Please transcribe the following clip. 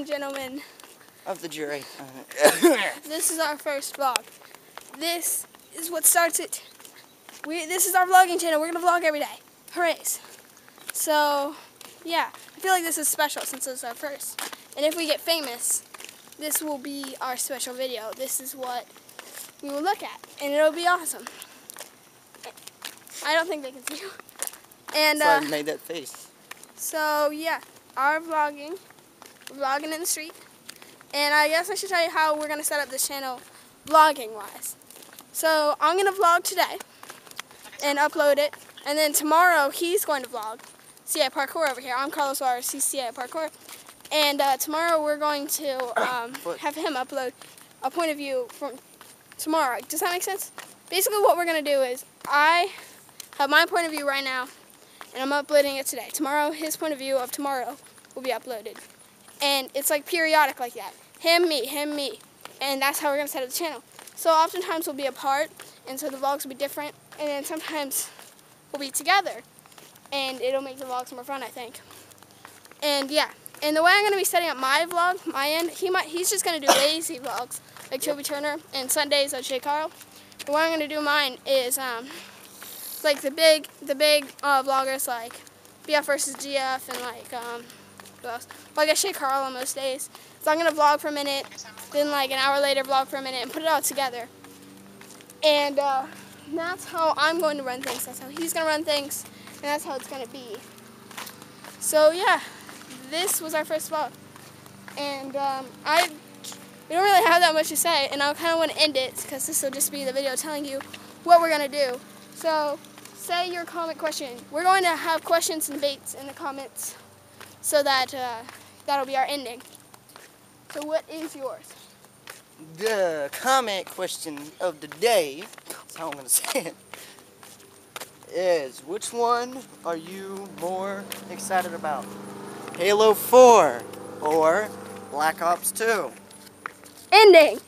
and gentlemen of the jury. This is our first vlog. This is what starts it. This is our vlogging channel. We're gonna vlog every day. Hoorays! So yeah, I feel like this is special since it's our first. And if we get famous, this will be our special video. This is what we will look at, and it'll be awesome. I don't think they can see you. And so I made that face. So yeah, our vlogging. We're vlogging in the street. And I guess I should tell you how we're gonna set up this channel vlogging wise. So I'm gonna vlog today and upload it. And then tomorrow he's going to vlog. CI Parkour over here. I'm Carlos Suarez, he's CI Parkour. And tomorrow we're going to have him upload a point of view from tomorrow. Does that make sense? Basically what we're going to do is I have my point of view right now and I'm uploading it today. Tomorrow his point of view of tomorrow will be uploaded. And it's like periodic like that. Him, me. And that's how we're going to set up the channel. So oftentimes we'll be apart and so the vlogs will be different. And then sometimes we'll be together. And it'll make the vlogs more fun, I think. And yeah. And the way I'm going to be setting up my vlog, my end, he's just going to do lazy vlogs, like Toby Turner, and Sundays at Jay Carl. The way I'm going to do mine is like the big vloggers like BF versus GF and like who else? Well, I guess Jay Carl on most days. So I'm going to vlog for a minute, then like an hour later vlog for a minute, and put it all together. And that's how I'm going to run things. That's how he's going to run things, and that's how it's going to be. So yeah. This was our first vlog, and we don't really have that much to say, and I kind of want to end it because this will just be the video telling you what we're going to do. So say your comment question. We're going to have questions and debates in the comments so that that'll be our ending. So what is yours? The comment question of the day, that's how I'm going to say it, is which one are you more excited about? Halo 4 or Black Ops 2? Ending.